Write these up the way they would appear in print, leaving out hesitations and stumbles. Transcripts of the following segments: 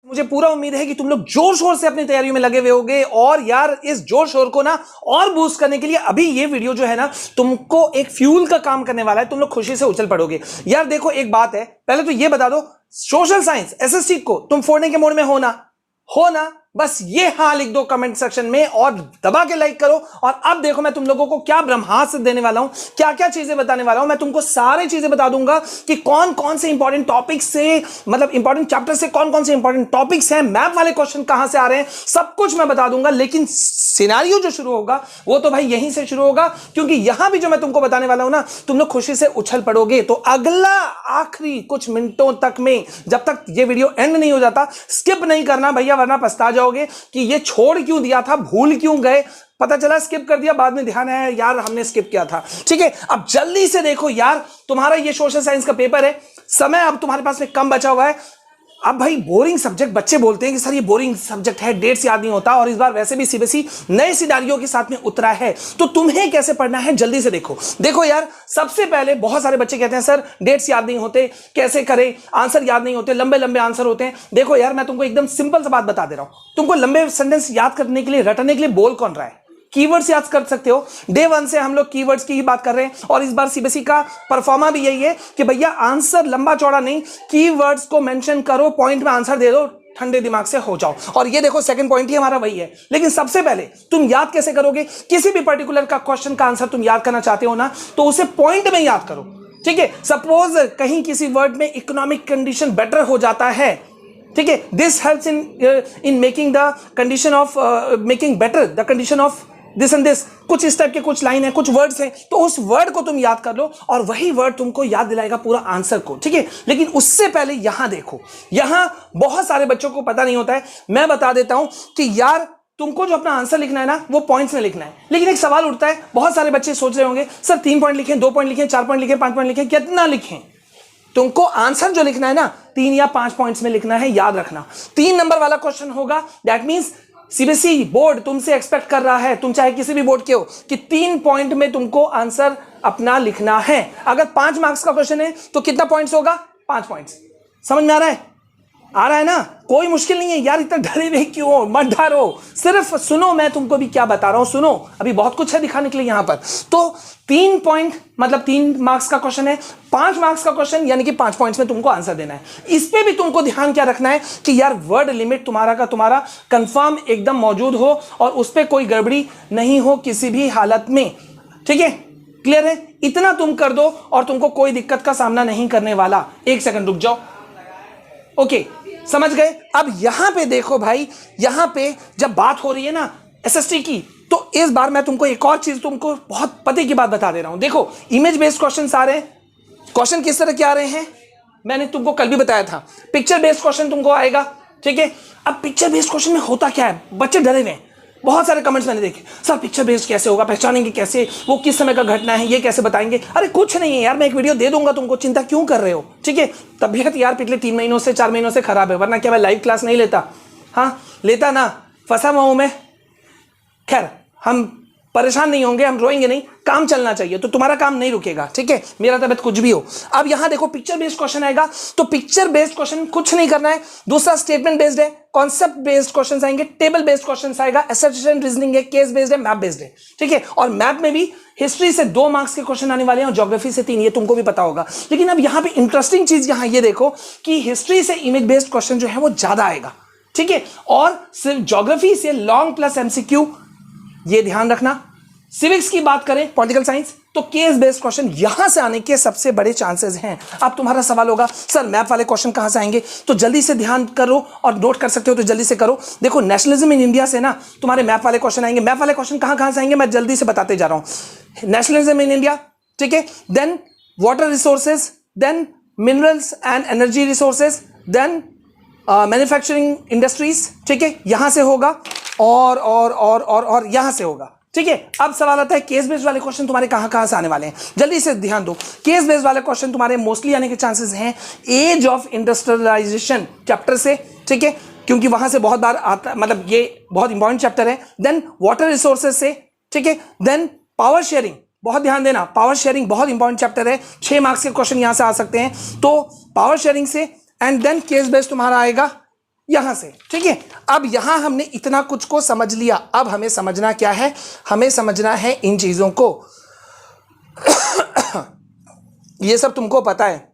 मुझे पूरा उम्मीद है कि तुम लोग जोर शोर से अपनी तैयारियों में लगे हुए होगे और यार इस जोर शोर को ना और बूस्ट करने के लिए अभी ये वीडियो जो है ना तुमको एक फ्यूल का काम करने वाला है। तुम लोग खुशी से उछल पड़ोगे। यार देखो एक बात है, पहले तो ये बता दो, सोशल साइंस एसएसटी को तुम फोड़ने के मोड में हो ना? बस ये हाँ लिख दो कमेंट सेक्शन में और दबा के लाइक करो। और अब देखो मैं तुम लोगों को क्या ब्रह्मास्त्र देने वाला हूं, क्या क्या चीजें बताने वाला हूं। मैं तुमको सारी चीजें बता दूंगा कि कौन कौन से इंपॉर्टेंट टॉपिक से, मतलब इंपॉर्टेंट चैप्टर से कौन कौन से इंपॉर्टेंट टॉपिक्स हैं, मैप वाले क्वेश्चन कहां से आ रहे हैं, सब कुछ मैं बता दूंगा। लेकिन सिनेरियो जो शुरू होगा वो तो भाई यहीं से शुरू होगा, क्योंकि यहां भी जो मैं तुमको बताने वाला हूं ना, तुम लोग खुशी से उछल पड़ोगे। तो अगला आखिरी कुछ मिनटों तक में, जब तक ये वीडियो एंड नहीं हो जाता, स्किप नहीं करना भैया, वरना पछता जाओगे कि ये छोड़ क्यों दिया था, भूल क्यों गए, पता चला स्किप कर दिया, बाद में ध्यान आया यार हमने स्किप किया था। ठीक है, अब जल्दी से देखो यार, तुम्हारा ये सोशल साइंस का पेपर है, समय अब तुम्हारे पास में कम बचा हुआ है। अब भाई बोरिंग सब्जेक्ट, बच्चे बोलते हैं कि सर ये बोरिंग सब्जेक्ट है, डेट्स याद नहीं होता, और इस बार वैसे भी सीबीएसई नए सिनारियों के साथ में उतरा है, तो तुम्हें कैसे पढ़ना है जल्दी से देखो यार। सबसे पहले बहुत सारे बच्चे कहते हैं सर डेट्स याद नहीं होते, कैसे करें, आंसर याद नहीं होते, लंबे लंबे आंसर होते हैं। देखो यार मैं तुमको एकदम सिंपल सा बात बता दे रहा हूं, तुमको लंबे सेंटेंस याद करने के लिए, रटने के लिए बोल कौन रहा है? कीवर्ड्स याद कर सकते हो। डे 1 से हम लोग कीवर्ड्स की ही बात कर रहे हैं, और इस बार सीबीएसई का परफॉर्मा भी यही है कि भैया आंसर लंबा चौड़ा नहीं, कीवर्ड्स को मेंशन करो, पॉइंट में आंसर दे दो, ठंडे दिमाग से हो जाओ। और ये देखो सेकंड पॉइंट ही हमारा वही है। लेकिन सबसे पहले तुम याद कैसे करोगे? किसी भी पर्टिकुलर का क्वेश्चन का आंसर तुम याद करना चाहते हो ना, तो उसे पॉइंट में याद करो। ठीक है, सपोज कहीं किसी वर्ड में इकोनॉमिक कंडीशन बेटर हो जाता है, ठीक है, this helps in making the condition of making better the condition of this and this, कुछ इस टाइप के कुछ लाइन है, कुछ वर्ड्स हैं, तो उस वर्ड को तुम याद कर लो और वही वर्ड तुमको याद दिलाएगा पूरा आंसर को। ठीक है, लेकिन उससे पहले यहां देखो, यहां बहुत सारे बच्चों को पता नहीं होता है। मैं बता देता हूं कि यार तुमको जो अपना आंसर लिखना है ना, वो पॉइंट्स में लिखना है। लेकिन एक सवाल उठता है, बहुत सारे बच्चे सोच रहे होंगे सर 3 पॉइंट लिखें, 2 पॉइंट लिखें, 4 पॉइंट लिखें, 5 पॉइंट लिखें, कितना लिखें? तुमको आंसर जो लिखना है ना, 3 या 5 पॉइंट्स में लिखना है, याद रखना। 3 नंबर वाला क्वेश्चन होगा, दैट मींस सीबीएसई बोर्ड तुमसे एक्सपेक्ट कर रहा है, तुम चाहे किसी भी बोर्ड के हो, कि 3 पॉइंट में तुमको आंसर अपना लिखना है। अगर 5 मार्क्स का क्वेश्चन है तो कितना पॉइंट्स होगा? 5 पॉइंट्स। समझ में आ रहा है? आ रहा है ना? कोई मुश्किल नहीं है यार, इतना डरे हुए क्यों हो? मत डरो, सिर्फ सुनो मैं तुमको भी क्या बता रहा हूं, सुनो, अभी बहुत कुछ है दिखाने के लिए यहां पर। तो 3 पॉइंट मतलब 3 मार्क्स का क्वेश्चन है, 5 मार्क्स का क्वेश्चन, यानी कि 5 पॉइंट्स में तुमको आंसर देना है। इस पे भी तुमको ध्यान क्या रखना है कि यार वर्ड लिमिट तुम्हारा का तुम्हारा कंफर्म एकदम मौजूद हो और उस पर कोई गड़बड़ी नहीं हो किसी भी हालत में। ठीक है, क्लियर है? इतना तुम कर दो और तुमको कोई दिक्कत का सामना नहीं करने वाला। 1 सेकंड रुक जाओ। ओके, समझ गए? अब यहां पे देखो भाई, यहां पे जब बात हो रही है ना एसएसटी की, तो इस बार मैं तुमको एक और चीज, तुमको बहुत पते की बात बता दे रहा हूं। देखो इमेज बेस्ड क्वेश्चन आ रहे हैं। क्वेश्चन किस तरह के आ रहे हैं मैंने तुमको कल भी बताया था। पिक्चर बेस्ड क्वेश्चन तुमको आएगा। ठीक है, अब पिक्चर बेस्ड क्वेश्चन में होता क्या है, बच्चे डरे हुए हैं। बहुत सारे कमेंट्स मैंने देखे, सर पिक्चर बेस्ड कैसे होगा, पहचानेंगे कैसे, वो किस समय का घटना है, ये कैसे बताएंगे? अरे कुछ नहीं है यार, मैं एक वीडियो दे दूंगा तुमको, चिंता क्यों कर रहे हो? ठीक है, तबीयत यार पिछले 3 महीनों से 4 महीनों से खराब है, वरना क्या मैं लाइव क्लास नहीं लेता? हाँ लेता ना, फंसा हुआ हूं मैं। खैर हम परेशान नहीं होंगे, हम रोएंगे नहीं, काम चलना चाहिए, तो तुम्हारा काम नहीं रुकेगा। ठीक है, मेरा तबियत कुछ भी हो। अब यहां देखो पिक्चर बेस्ड क्वेश्चन आएगा, तो पिक्चर बेस्ड क्वेश्चन कुछ नहीं करना है। दूसरा स्टेटमेंट बेस्ड है, कॉन्सेप्ट बेस्ड क्वेश्चन आएंगे, टेबल बेस्ड क्वेश्चन आएगा, असर्शन रीजनिंग है, केस बेस्ड है, मैप बेस्ड है। ठीक है, और मैप में भी हिस्ट्री से 2 मार्क्स के क्वेश्चन आने वाले हैं और ज्योग्राफी से 3, ये तुमको भी पता होगा। लेकिन अब यहां पे इंटरेस्टिंग चीज यहां ये देखो कि हिस्ट्री से इमेज बेस्ड क्वेश्चन जो है वो ज्यादा आएगा। ठीक है, और सिर्फ ज्योग्राफी से लॉन्ग प्लस एमसीक्यू, ये ध्यान रखना। सिविक्स की बात करें, पॉलिटिकल साइंस, तो केस बेस्ड क्वेश्चन यहां से आने के सबसे बड़े चांसेस हैं। अब तुम्हारा सवाल होगा सर मैप वाले क्वेश्चन कहां से आएंगे, तो जल्दी से ध्यान करो और नोट कर सकते हो तो जल्दी से करो। देखो नेशनलिज्म इन इंडिया से ना तुम्हारे मैप वाले क्वेश्चन आएंगे। मैप वाले क्वेश्चन कहां से आएंगे मैं जल्दी से बताते जा रहा हूं। नेशनलिज्म इन इंडिया, ठीक है, then water resources, then minerals and energy resources, then manufacturing industries. ठीक है, यहां से होगा और यहां से होगा। ठीक है, अब सवाल आता है केस बेस्ड वाले क्वेश्चन तुम्हारे कहां से आने वाले हैं, जल्दी से ध्यान दो। केस बेस्ड वाले क्वेश्चन तुम्हारे मोस्टली आने के चांसेस हैं एज ऑफ इंडस्ट्रियलाइजेशन चैप्टर से। ठीक है, क्योंकि वहां से बहुत बार आता, मतलब ये बहुत इंपॉर्टेंट चैप्टर है। देन वाटर रिसोर्सेज से, ठीक है, देन पावर शेयरिंग, बहुत ध्यान देना, पावर शेयरिंग बहुत इंपॉर्टेंट चैप्टर है, 6 मार्क्स के क्वेश्चन यहां से आ सकते हैं, तो पावर शेयरिंग से। एंड देन केस बेस्ड तुम्हारा आएगा यहां से, ठीक है। अब यहां हमने इतना कुछ को समझ लिया, अब हमें समझना क्या है, हमें समझना है इन चीजों को। ये सब तुमको पता है,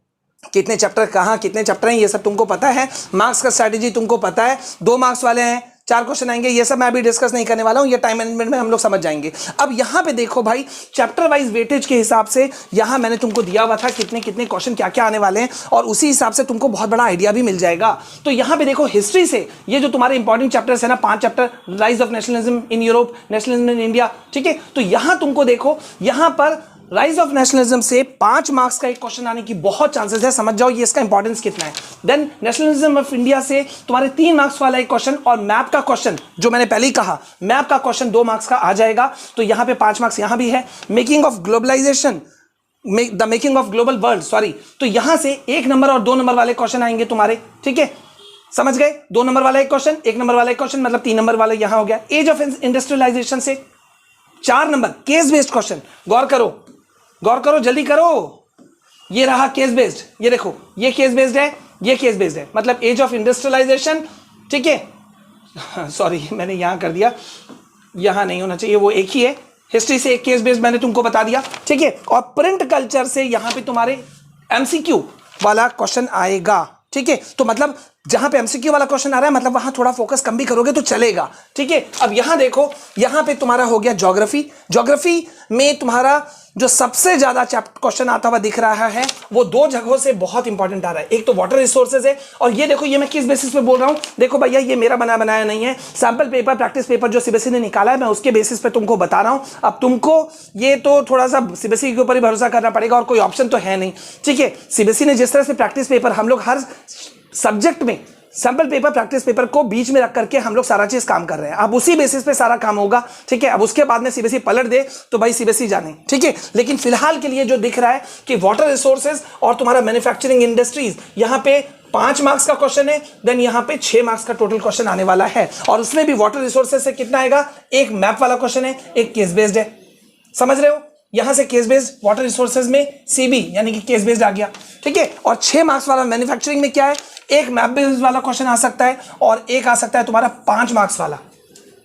कितने चैप्टर कहां कितने चैप्टर हैं ये सब तुमको पता है, मार्क्स का स्ट्रैटेजी तुमको पता है, 2 मार्क्स वाले हैं, 4 क्वेश्चन आएंगे, ये सब मैं अभी डिस्कस नहीं करने वाला हूं, ये टाइम मैनेजमेंट में हम लोग समझ जाएंगे। अब यहां पे देखो भाई, चैप्टर वाइज वेटेज के हिसाब से यहां मैंने तुमको दिया हुआ था कितने कितने क्वेश्चन क्या क्या आने वाले हैं, और उसी हिसाब से तुमको बहुत बड़ा आइडिया भी मिल जाएगा। तो यहां पे देखो हिस्ट्री से ये जो तुम्हारे इंपॉर्टेंट चैप्टर्स है ना, 5 chapter, rise of nationalism in Europe, nationalism in India, ठीक है। तो यहां तुमको देखो, यहां पर राइज ऑफ नेशनलिज्म से 5 मार्क्स का एक क्वेश्चन आने की बहुत चांसेस है, समझ जाओ ये इसका इंपॉर्टेंस कितना है। देन नेशनलिज्म ऑफ इंडिया से तुम्हारे 3 मार्क्स वाला एक क्वेश्चन, और मैप का क्वेश्चन जो मैंने पहले ही कहा, मैप का क्वेश्चन 2 मार्क्स का आ जाएगा, तो यहां पे 5 मार्क्स यहां भी है। Making of globalization, the making of global world, sorry, तो यहां से 1 नंबर और 2 नंबर वाले क्वेश्चन आएंगे तुम्हारे, ठीक है, समझ गए। 2 नंबर वाला एक क्वेश्चन, 1 नंबर वाला एक क्वेश्चन, मतलब 3 नंबर वाला यहां हो गया। एज ऑफ इंडस्ट्रियलाइजेशन से 4 नंबर केस बेस्ड क्वेश्चन, गौर करो गौर करो, जल्दी करो, ये रहा केस बेस्ड, ये देखो ये केस बेस्ड है, ये केस बेस्ड है, मतलब एज ऑफ इंडस्ट्रियलाइजेशन, ठीक है। सॉरी मैंने यहां कर दिया, यहां नहीं होना चाहिए, वो एक ही है। हिस्ट्री से एक केस बेस्ड मैंने तुमको बता दिया, ठीक है। और प्रिंट कल्चर से यहां पे तुम्हारे एमसीक्यू वाला क्वेश्चन आएगा, ठीक है। तो मतलब जहां पे एमसीक्यू वाला क्वेश्चन आ रहा है, मतलब वहां थोड़ा फोकस कम भी करोगे तो चलेगा, ठीक है। अब यहां देखो, यहां पे तुम्हारा हो गया ज्योग्राफी। ज्योग्राफी में तुम्हारा जो सबसे ज्यादा क्वेश्चन आता हुआ दिख रहा है, वो 2 जगहों से बहुत इंपॉर्टेंट आ रहा है। एक तो वाटर रिसोर्सेज है, और ये देखो ये मैं किस बेसिस पे बोल रहा हूं, देखो भैया ये मेरा बनाया नहीं है, सैंपल पेपर प्रैक्टिस पेपर जो सीबीएसई ने निकाला है, मैं उसके बेसिस पे तुमको बता रहा हूं। अब तुमको ये तो थोड़ा सा सीबीएसई के ऊपर ही भरोसा करना पड़ेगा, और कोई ऑप्शन तो है नहीं, ठीक है। सीबीएसई ने जिस तरह से प्रैक्टिस पेपर, हम लोग हर सब्जेक्ट में सैंपल पेपर प्रैक्टिस पेपर को बीच में रख करके हम लोग सारा चीज काम कर रहे हैं। अब उसी बेसिस पे सारा काम होगा, ठीक है। अब उसके बाद में सीबीएसई पलट दे तो भाई सीबीएसई जाने, ठीक है। लेकिन फिलहाल के लिए जो दिख रहा है कि वाटर रिसोर्सेज और तुम्हारा मैन्युफैक्चरिंग इंडस्ट्रीज, यहां पे 5 मार्क्स का क्वेश्चन है, देन यहां पे 6 मार्क्स का टोटल क्वेश्चन आने वाला है, और उसमें भी वाटर रिसोर्सेज से कितना आएगा, एक मैप वाला क्वेश्चन है, एक केस बेस्ड है, समझ रहे हो। यहां से केस बेस्ड वाटर रिसोर्सेज में सीबी यानी कि केस बेस्ड आ गया, ठीक है। और 6 मार्क्स वाला मैन्युफैक्चरिंग में क्या है, एक मैप बेस्ड वाला क्वेश्चन आ सकता है, और एक आ सकता है तुम्हारा 5 मार्क्स वाला।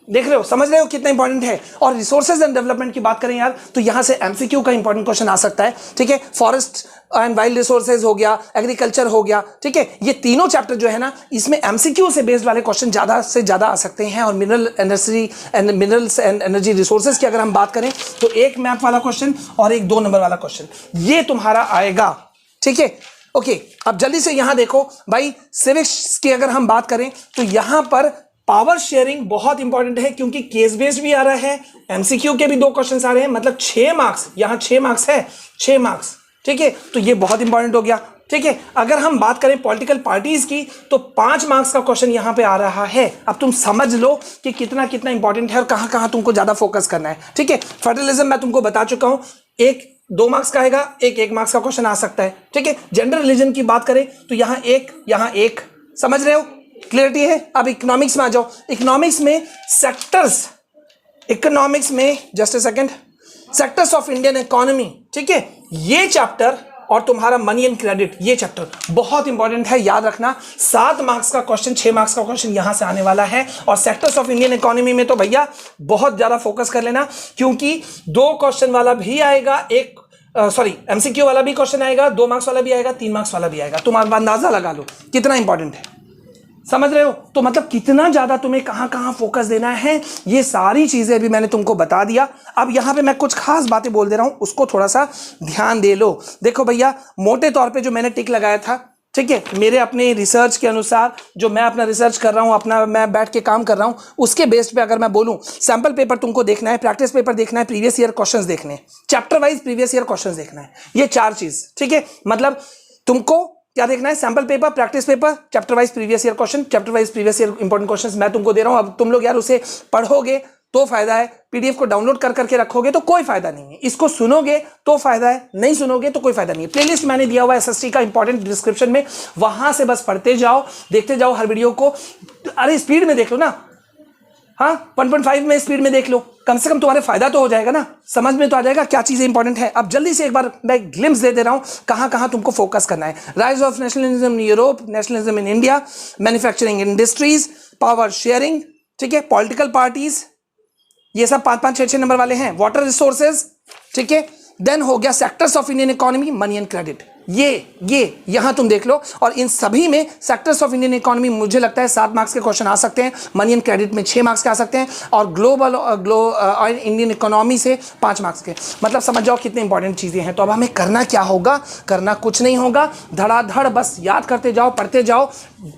देख रहे हो, समझ रहे हो कितना इंपॉर्टेंट है। और रिसोर्सेज एंड डेवलपमेंट की बात करें यार, तो यहां से एमसीक्यू का इंपॉर्टेंट क्वेश्चन आ सकता है, ठीक है। फॉरेस्ट एंड वाइल्ड रिसोर्सेज हो गया, एग्रीकल्चर हो गया, ठीक है। ये तीनों चैप्टर जो है ना, इसमें एमसीक्यू से बेस्ड वाले क्वेश्चन ज्यादा से ज्यादा आ सकते हैं। और मिनरल्स एंड एनर्जी रिसोर्सेज की अगर हम बात करें, तो एक मैप वाला क्वेश्चन और एक 2 नंबर वाला क्वेश्चन, ये तुम्हारा आएगा, ठीक है। ओके, अब जल्दी से यहां देखो भाई, सिविक्स की अगर हम बात करें, तो यहां पर पावर शेयरिंग बहुत इंपॉर्टेंट है, क्योंकि केस बेस्ड भी आ रहा है, एमसीक्यू के भी 2 क्वेश्चन आ रहे हैं, मतलब 6 मार्क्स, यहां 6 मार्क्स है, 6 मार्क्स, ठीक है। तो ये बहुत इंपॉर्टेंट हो गया, ठीक है। अगर हम बात करें पॉलिटिकल पार्टीज की, तो 5 मार्क्स का क्वेश्चन यहां पे आ रहा है। अब तुम समझ लो कि कितना कितना इंपॉर्टेंट है और कहां कहां तुमको ज्यादा फोकस करना है, ठीक है। फेडरलिज्म मैं तुमको बता चुका हूं, एक 2 मार्क्स का आएगा, एक 1 मार्क्स का क्वेश्चन आ सकता है, ठीक है। जेंडर रिलीजन की बात करें, तो यहां एक, समझ रहे हो, क्लियरिटी है। अब इकोनॉमिक्स में आ जाओ, इकोनॉमिक्स में सेक्टर्स, इकोनॉमिक्स में just a second, sectors of Indian economy, ठीक है। ये चैप्टर और तुम्हारा मनी एंड क्रेडिट, ये चैप्टर बहुत इंपॉर्टेंट है, याद रखना। 7 मार्क्स का क्वेश्चन, 6 मार्क्स का क्वेश्चन यहां से आने वाला है। और सेक्टर्स ऑफ इंडियन इकोनॉमी में तो भैया बहुत ज्यादा फोकस कर लेना, क्योंकि 2 क्वेश्चन वाला भी आएगा, एमसीक्यू वाला भी क्वेश्चन आएगा, 2 मार्क्स वाला भी आएगा, 3 मार्क्स वाला भी आएगा। तुम अंदाजा लगा लो कितना इंपॉर्टेंट है, समझ रहे हो। तो मतलब कितना ज्यादा तुम्हें कहां कहां फोकस देना है, ये सारी चीजें अभी मैंने तुमको बता दिया। अब यहां पे मैं कुछ खास बातें बोल दे रहा हूं, उसको थोड़ा सा ध्यान दे लो। देखो भैया, मोटे तौर पे जो मैंने टिक लगाया था, ठीक है, मेरे अपने रिसर्च के अनुसार, जो मैं अपना रिसर्च कर रहा हूं, अपना मैं बैठ के काम कर रहा हूं, उसके बेस्ड पे अगर मैं बोलूं, सैंपल पेपर तुमको देखना है, प्रैक्टिस पेपर देखना है, प्रीवियस ईयर क्वेश्चंस देखने हैं, chapter wise previous year questions देखना है, ये 4 चीज, ठीक है। मतलब तुमको क्या देखना है, sample paper, practice paper, chapter wise previous year question, chapter wise previous year important questions मैं तुमको दे रहा हूं। अब तुम लोग यार उसे पढ़ोगे तो फायदा है, पीडीएफ को डाउनलोड कर करके रखोगे तो कोई फायदा नहीं है, इसको सुनोगे तो फायदा है, नहीं सुनोगे तो कोई फायदा नहीं है। प्लेलिस्ट मैंने दिया हुआ है एसएसटी का इंपॉर्टेंट डिस्क्रिप्शन में, वहां से बस पढ़ते जाओ, देखते जाओ हर वीडियो को। अरे स्पीड में देख लो ना, हाँ 1.5 में स्पीड में देख लो, कम से कम तुम्हारे फायदा तो हो जाएगा ना, समझ में तो आ जाएगा क्या चीजें इंपॉर्टेंट है। अब जल्दी से एक बार मैं ग्लिम्स दे रहा हूं कहां कहां तुमको फोकस करना है। Rise of nationalism in Europe, nationalism in India, manufacturing industries, power sharing, ठीक है, पॉलिटिकल पार्टीज, ये सब 5-5, 6-6 नंबर वाले हैं। वाटर रिसोर्सेज, ठीक है, देन हो गया sectors of Indian economy, money and credit, ये यहां तुम देख लो। और इन सभी में सेक्टर्स ऑफ इंडियन इकोनॉमी मुझे लगता है 7 मार्क्स के क्वेश्चन आ सकते हैं, मनी एंड क्रेडिट में 6 मार्क्स के आ सकते हैं, और ग्लोबल इंडियन इकोनॉमी से 5 मार्क्स के। मतलब समझ जाओ कितनी इंपॉर्टेंट चीजें हैं। तो अब हमें करना क्या होगा, करना कुछ नहीं होगा, धड़ाधड़ बस याद करते जाओ, पढ़ते जाओ,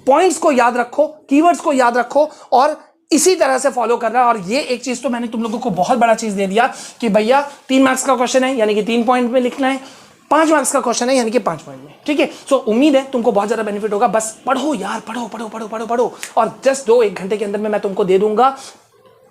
पॉइंट्स को याद रखो, कीवर्ड्स को याद रखो और इसी तरह से फॉलो कर रहा है। और ये एक चीज तो मैंने तुम लोगों को बहुत बड़ा चीज दे दिया कि भैया 3 मार्क्स का क्वेश्चन है यानी कि 3 पॉइंट में लिखना है, 5 मार्क्स का क्वेश्चन है यानी कि 5 पॉइंट में, ठीक है। सो उम्मीद है तुमको बहुत ज्यादा बेनिफिट होगा। बस पढ़ो यार, पढ़ो पढ़ो पढ़ो पढ़ो पढ़ो, और जस्ट 2-1 घंटे के अंदर में मैं तुमको दे दूंगा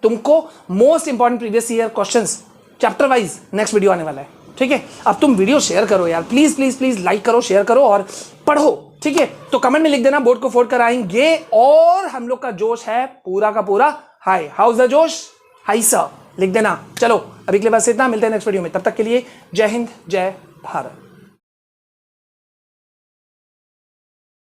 तुमको most important previous year questions chapter wise. Next video आने वाला है, ठीक है। अब तुम वीडियो शेयर करो यार, प्लीज प्लीज प्लीज लाइक करो, शेयर करो और पढ़ो, ठीक है। तो कमेंट में लिख देना बोर्ड को फोड़ कर आएंगे, और हम लोग का जोश है पूरा का पूरा हाई। हाउस द जोश, हाई सर लिख देना। चलो अभी के लिए बस इतना, मिलते हैं नेक्स्ट वीडियो में, तब तक के लिए जय हिंद, जय भारत।